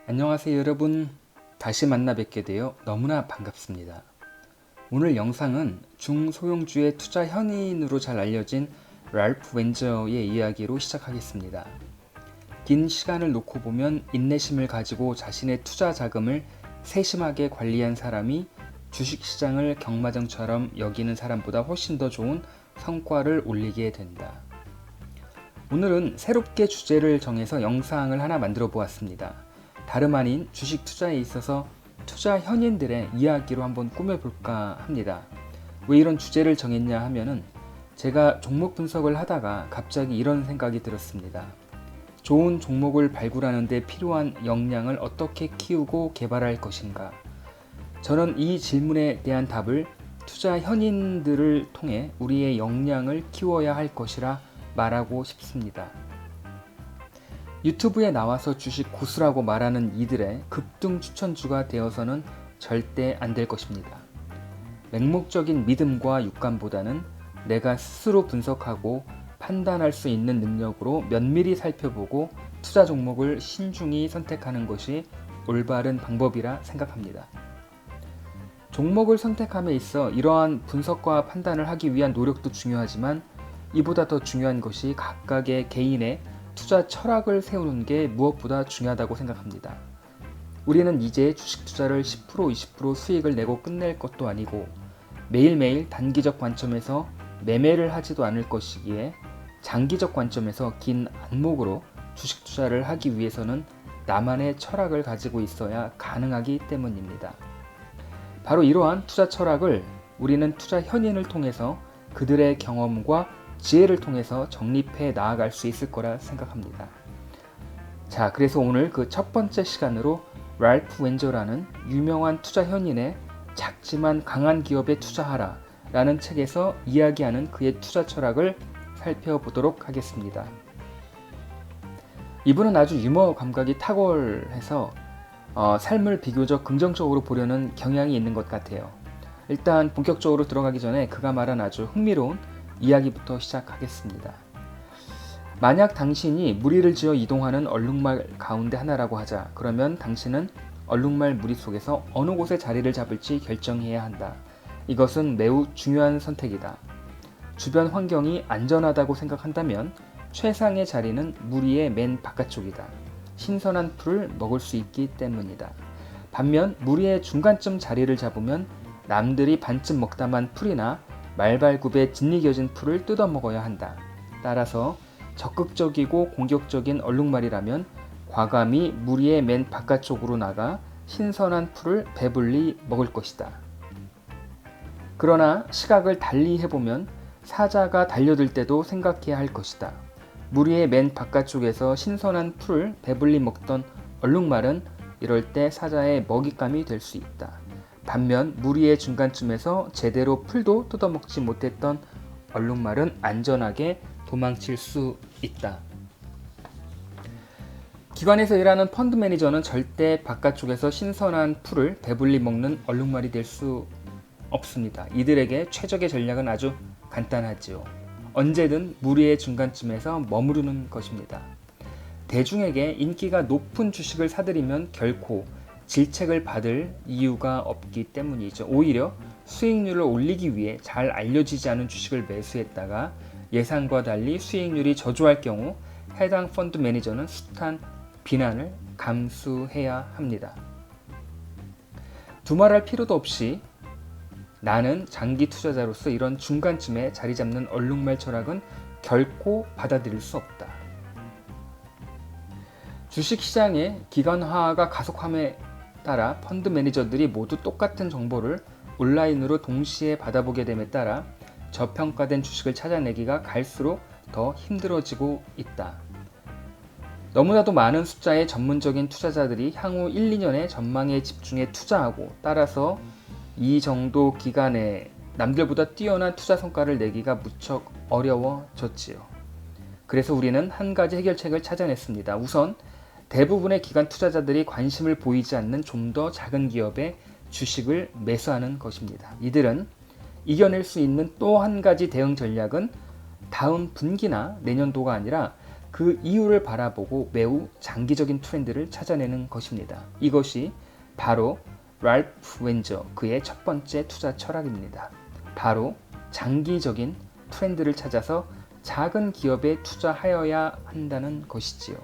안녕하세요 여러분. 다시 만나 뵙게 되어 너무나 반갑습니다. 오늘 영상은 중소형주의 투자 현인으로 잘 알려진 랄프 웬저의 이야기로 시작하겠습니다. 긴 시간을 놓고 보면 인내심을 가지고 자신의 투자 자금을 세심하게 관리한 사람이 주식시장을 경마장처럼 여기는 사람보다 훨씬 더 좋은 성과를 올리게 된다. 오늘은 새롭게 주제를 정해서 영상을 하나 만들어 보았습니다. 다름 아닌 주식 투자에 있어서 투자 현인들의 이야기로 한번 꾸며볼까 합니다. 왜 이런 주제를 정했냐 하면은 제가 종목 분석을 하다가 갑자기 이런 생각이 들었습니다. 좋은 종목을 발굴하는 데 필요한 역량을 어떻게 키우고 개발할 것인가? 저는 이 질문에 대한 답을 투자 현인들을 통해 우리의 역량을 키워야 할 것이라 말하고 싶습니다. 유튜브에 나와서 주식 고수라고 말하는 이들의 급등 추천주가 되어서는 절대 안 될 것입니다. 맹목적인 믿음과 육감보다는 내가 스스로 분석하고 판단할 수 있는 능력으로 면밀히 살펴보고 투자 종목을 신중히 선택하는 것이 올바른 방법이라 생각합니다. 종목을 선택함에 있어 이러한 분석과 판단을 하기 위한 노력도 중요하지만 이보다 더 중요한 것이 각각의 개인의 투자 철학을 세우는 게 무엇보다 중요하다고 생각합니다. 우리는 이제 주식 투자를 10% 20% 수익을 내고 끝낼 것도 아니고 매일매일 단기적 관점에서 매매를 하지도 않을 것이기에 장기적 관점에서 긴 안목으로 주식 투자를 하기 위해서는 나만의 철학을 가지고 있어야 가능하기 때문입니다. 바로 이러한 투자 철학을 우리는 투자 현인을 통해서 그들의 경험과 지혜를 통해서 정립해 나아갈 수 있을 거라 생각합니다. 자, 그래서 오늘 그 첫 번째 시간으로 랄프 웬저라는 유명한 투자 현인의 작지만 강한 기업에 투자하라 라는 책에서 이야기하는 그의 투자 철학을 살펴보도록 하겠습니다. 이분은 아주 유머 감각이 탁월해서 삶을 비교적 긍정적으로 보려는 경향이 있는 것 같아요. 일단 본격적으로 들어가기 전에 그가 말한 아주 흥미로운 이야기부터 시작하겠습니다. 만약 당신이 무리를 지어 이동하는 얼룩말 가운데 하나라고 하자. 그러면 당신은 얼룩말 무리 속에서 어느 곳에 자리를 잡을지 결정해야 한다. 이것은 매우 중요한 선택이다. 주변 환경이 안전하다고 생각한다면 최상의 자리는 무리의 맨 바깥쪽이다. 신선한 풀을 먹을 수 있기 때문이다. 반면 무리의 중간쯤 자리를 잡으면 남들이 반쯤 먹다만 풀이나 말발굽에 짓이겨진 풀을 뜯어먹어야 한다. 따라서 적극적이고 공격적인 얼룩말이라면 과감히 무리의 맨 바깥쪽으로 나가 신선한 풀을 배불리 먹을 것이다. 그러나 시각을 달리 해보면 사자가 달려들 때도 생각해야 할 것이다. 무리의 맨 바깥쪽에서 신선한 풀을 배불리 먹던 얼룩말은 이럴 때 사자의 먹잇감이 될 수 있다. 반면 무리의 중간쯤에서 제대로 풀도 뜯어먹지 못했던 얼룩말은 안전하게 도망칠 수 있다. 기관에서 일하는 펀드 매니저는 절대 바깥쪽에서 신선한 풀을 배불리 먹는 얼룩말이 될 수 없습니다. 이들에게 최적의 전략은 아주 간단하지요. 언제든 무리의 중간쯤에서 머무르는 것입니다. 대중에게 인기가 높은 주식을 사들이면 결코 질책을 받을 이유가 없기 때문이죠. 오히려 수익률을 올리기 위해 잘 알려지지 않은 주식을 매수했다가 예상과 달리 수익률이 저조할 경우 해당 펀드 매니저는 숱한 비난을 감수해야 합니다. 두말할 필요도 없이 나는 장기 투자자로서 이런 중간쯤에 자리 잡는 얼룩말 철학은 결코 받아들일 수 없다. 주식시장의 기관화가 가속함에 따라 펀드 매니저들이 모두 똑같은 정보를 온라인으로 동시에 받아보게 됨에 따라 저평가된 주식을 찾아내기가 갈수록 더 힘들어지고 있다. 너무나도 많은 숫자의 전문적인 투자자들이 향후 1, 2년의 전망에 집중해 투자하고 따라서 이 정도 기간에 남들보다 뛰어난 투자 성과를 내기가 무척 어려워졌지요. 그래서 우리는 한 가지 해결책을 찾아냈습니다. 우선 대부분의 기관 투자자들이 관심을 보이지 않는 좀 더 작은 기업의 주식을 매수하는 것입니다. 이들은 이겨낼 수 있는 또 한 가지 대응 전략은 다음 분기나 내년도가 아니라 그 이유를 바라보고 매우 장기적인 트렌드를 찾아내는 것입니다. 이것이 바로 랄프 웬저 그의 첫 번째 투자 철학입니다. 바로 장기적인 트렌드를 찾아서 작은 기업에 투자하여야 한다는 것이지요.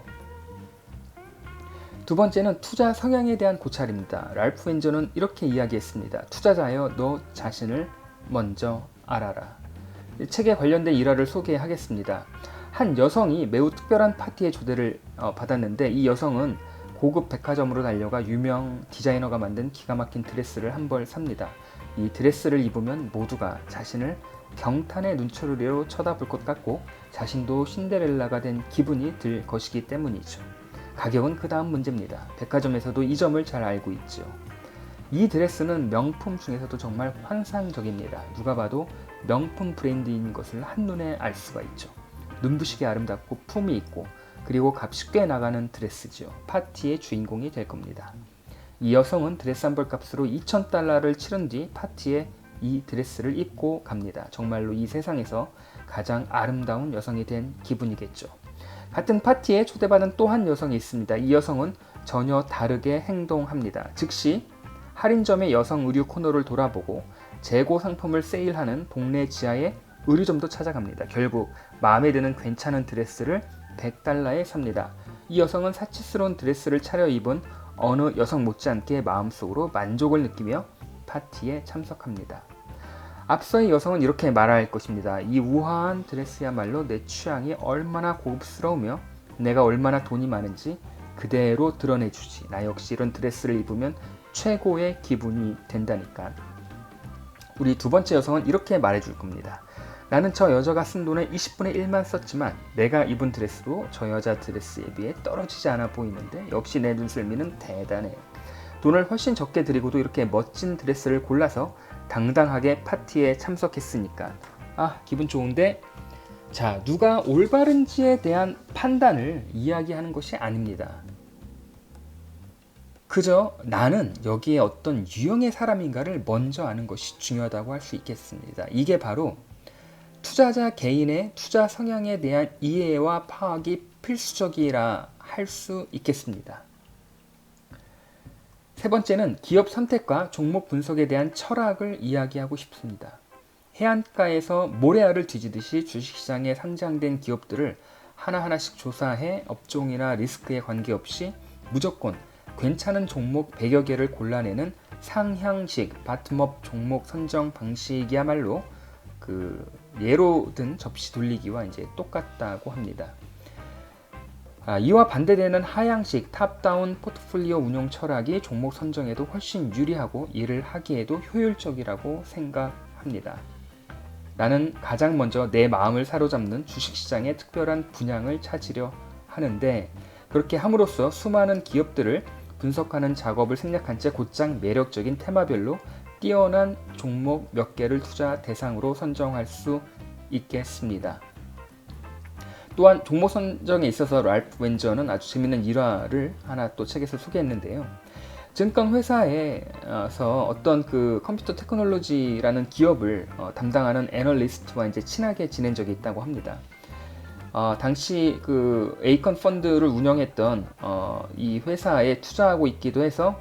두 번째는 투자 성향에 대한 고찰입니다. 랄프 웬저는 이렇게 이야기했습니다. 투자자여, 너 자신을 먼저 알아라. 책에 관련된 일화를 소개하겠습니다. 한 여성이 매우 특별한 파티에 초대를 받았는데 이 여성은 고급 백화점으로 달려가 유명 디자이너가 만든 기가 막힌 드레스를 한 벌 삽니다. 이 드레스를 입으면 모두가 자신을 경탄의 눈초리로 쳐다볼 것 같고 자신도 신데렐라가 된 기분이 들 것이기 때문이죠. 가격은 그 다음 문제입니다. 백화점에서도 이 점을 잘 알고 있죠. 이 드레스는 명품 중에서도 정말 환상적입니다. 누가 봐도 명품 브랜드인 것을 한눈에 알 수가 있죠. 눈부시게 아름답고 품이 있고 그리고 값이 꽤 나가는 드레스죠. 파티의 주인공이 될 겁니다. 이 여성은 드레스 한 벌 값으로 $2,000를 치른 뒤 파티에 이 드레스를 입고 갑니다. 정말로 이 세상에서 가장 아름다운 여성이 된 기분이겠죠. 같은 파티에 초대받은 또 한 여성이 있습니다. 이 여성은 전혀 다르게 행동합니다. 즉시 할인점의 여성 의류 코너를 돌아보고 재고 상품을 세일하는 동네 지하의 의류점도 찾아갑니다. 결국 마음에 드는 괜찮은 드레스를 $100에 삽니다. 이 여성은 사치스러운 드레스를 차려입은 어느 여성 못지않게 마음속으로 만족을 느끼며 파티에 참석합니다. 앞서의 여성은 이렇게 말할 것입니다. 이 우아한 드레스야말로 내 취향이 얼마나 고급스러우며 내가 얼마나 돈이 많은지 그대로 드러내주지. 나 역시 이런 드레스를 입으면 최고의 기분이 된다니까. 우리 두 번째 여성은 이렇게 말해줄 겁니다. 나는 저 여자가 쓴 돈의 20분의 1만 썼지만 내가 입은 드레스도 저 여자 드레스에 비해 떨어지지 않아 보이는데 역시 내 눈썰미는 대단해. 돈을 훨씬 적게 들이고도 이렇게 멋진 드레스를 골라서 당당하게 파티에 참석했으니까 기분 좋은데. 자, 누가 올바른지에 대한 판단을 이야기하는 것이 아닙니다. 그저 나는 여기에 어떤 유형의 사람인가를 먼저 아는 것이 중요하다고 할 수 있겠습니다. 이게 바로 투자자 개인의 투자 성향에 대한 이해와 파악이 필수적이라 할 수 있겠습니다. 세 번째는 기업 선택과 종목 분석에 대한 철학을 이야기하고 싶습니다. 해안가에서 모래알을 뒤지듯이 주식시장에 상장된 기업들을 하나하나씩 조사해 업종이나 리스크에 관계없이 무조건 괜찮은 종목 100여 개를 골라내는 상향식 바텀업 종목 선정 방식이야말로 예로 든 접시 돌리기와 이제 똑같다고 합니다. 이와 반대되는 하향식 탑다운 포트폴리오 운용 철학이 종목 선정에도 훨씬 유리하고 일을 하기에도 효율적이라고 생각합니다. 나는 가장 먼저 내 마음을 사로잡는 주식시장의 특별한 분양을 찾으려 하는데 그렇게 함으로써 수많은 기업들을 분석하는 작업을 생략한 채 곧장 매력적인 테마별로 뛰어난 종목 몇 개를 투자 대상으로 선정할 수 있겠습니다. 또한 종목 선정에 있어서 랄프 웬저는 아주 재밌는 일화를 하나 또 책에서 소개했는데요. 증권회사에서 어떤 컴퓨터 테크놀로지라는 기업을 담당하는 애널리스트와 이제 친하게 지낸 적이 있다고 합니다. 당시 에이컨 펀드를 운영했던 이 회사에 투자하고 있기도 해서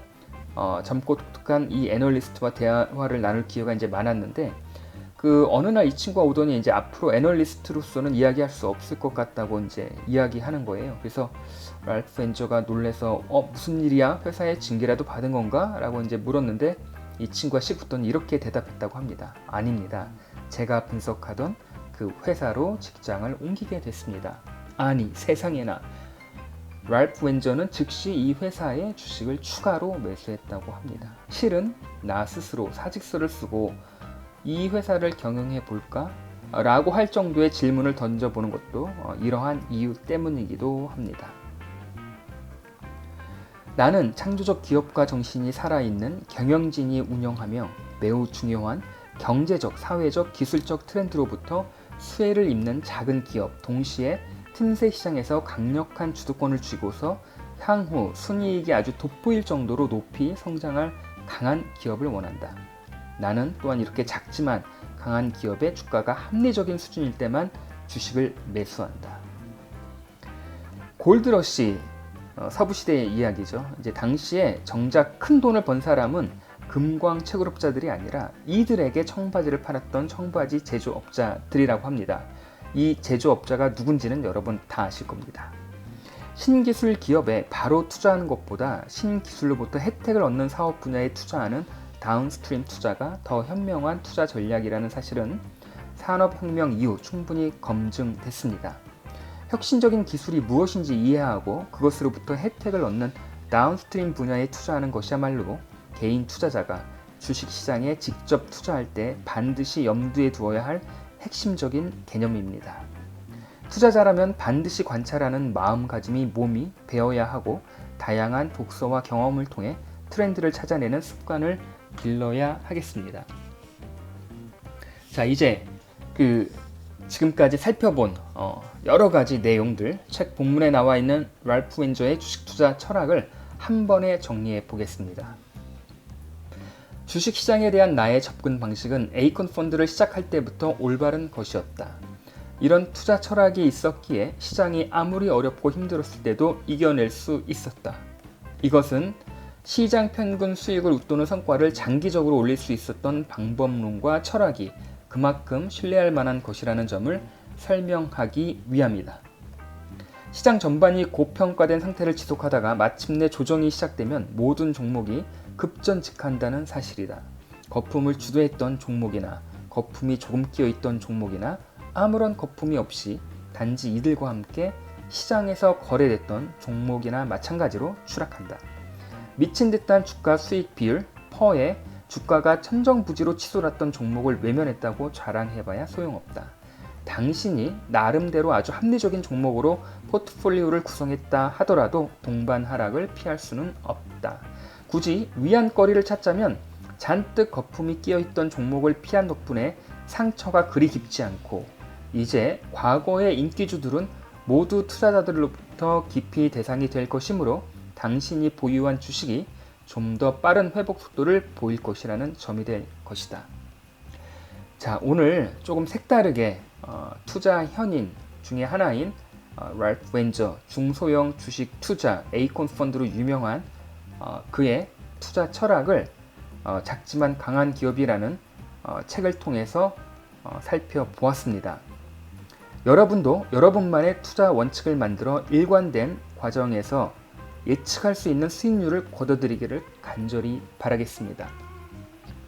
젊고 독특한 이 애널리스트와 대화를 나눌 기회가 이제 많았는데 어느 날 이 친구가 오더니 이제 앞으로 애널리스트로서는 이야기할 수 없을 것 같다고 이제 이야기하는 거예요. 그래서 랄프 웬저가 놀래서 무슨 일이야? 회사에 징계라도 받은 건가? 라고 이제 물었는데 이 친구가 씩 웃더니 이렇게 대답했다고 합니다. 아닙니다. 제가 분석하던 그 회사로 직장을 옮기게 됐습니다. 아니 세상에나. 랄프 웬저는 즉시 이 회사의 주식을 추가로 매수했다고 합니다. 실은 나 스스로 사직서를 쓰고 이 회사를 경영해 볼까? 라고 할 정도의 질문을 던져보는 것도 이러한 이유 때문이기도 합니다. 나는 창조적 기업가 정신이 살아있는 경영진이 운영하며 매우 중요한 경제적, 사회적, 기술적 트렌드로부터 수혜를 입는 작은 기업, 동시에 틈새 시장에서 강력한 주도권을 쥐고서 향후 순이익이 아주 돋보일 정도로 높이 성장할 강한 기업을 원한다. 나는 또한 이렇게 작지만 강한 기업의 주가가 합리적인 수준일 때만 주식을 매수한다. 골드러시, 서부 시대의 이야기죠. 이제 당시에 정작 큰 돈을 번 사람은 금광 채굴업자들이 아니라 이들에게 청바지를 팔았던 청바지 제조업자들이라고 합니다. 이 제조업자가 누군지는 여러분 다 아실 겁니다. 신기술 기업에 바로 투자하는 것보다 신기술로부터 혜택을 얻는 사업 분야에 투자하는 다운스트림 투자가 더 현명한 투자 전략이라는 사실은 산업혁명 이후 충분히 검증됐습니다. 혁신적인 기술이 무엇인지 이해하고 그것으로부터 혜택을 얻는 다운스트림 분야에 투자하는 것이야말로 개인 투자자가 주식시장에 직접 투자할 때 반드시 염두에 두어야 할 핵심적인 개념입니다. 투자자라면 반드시 관찰하는 마음가짐이 몸이 되어야 하고 다양한 독서와 경험을 통해 트렌드를 찾아내는 습관을 길러야 하겠습니다. 자, 이제 지금까지 살펴본 여러 가지 내용들, 책 본문에 나와 있는 랄프 웬저의 주식 투자 철학을 한 번에 정리해 보겠습니다. 주식시장에 대한 나의 접근 방식은 에이콘 펀드를 시작할 때부터 올바른 것이었다. 이런 투자 철학이 있었기에 시장이 아무리 어렵고 힘들었을 때도 이겨낼 수 있었다. 이것은 시장 평균 수익을 웃도는 성과를 장기적으로 올릴 수 있었던 방법론과 철학이 그만큼 신뢰할 만한 것이라는 점을 설명하기 위함이다. 시장 전반이 고평가된 상태를 지속하다가 마침내 조정이 시작되면 모든 종목이 급전직한다는 사실이다. 거품을 주도했던 종목이나 거품이 조금 끼어있던 종목이나 아무런 거품이 없이 단지 이들과 함께 시장에서 거래됐던 종목이나 마찬가지로 추락한다. 미친 듯한 주가 수익 비율, 퍼에 주가가 천정부지로 치솟았던 종목을 외면했다고 자랑해봐야 소용없다. 당신이 나름대로 아주 합리적인 종목으로 포트폴리오를 구성했다 하더라도 동반 하락을 피할 수는 없다. 굳이 위안거리를 찾자면 잔뜩 거품이 끼어있던 종목을 피한 덕분에 상처가 그리 깊지 않고 이제 과거의 인기주들은 모두 투자자들로부터 깊이 대상이 될 것이므로 당신이 보유한 주식이 좀 더 빠른 회복 속도를 보일 것이라는 점이 될 것이다. 자, 오늘 조금 색다르게 투자 현인 중에 하나인 랄프 웬저 중소형 주식 투자 에이콘 펀드로 유명한 그의 투자 철학을 작지만 강한 기업이라는 책을 통해서 살펴보았습니다. 여러분도 여러분만의 투자 원칙을 만들어 일관된 과정에서 예측할 수 있는 수익률을 거둬들이기를 간절히 바라겠습니다.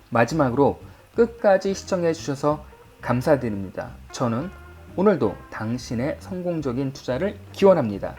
마지막으로 끝까지 시청해 주셔서 감사드립니다. 저는 오늘도 당신의 성공적인 투자를 기원합니다.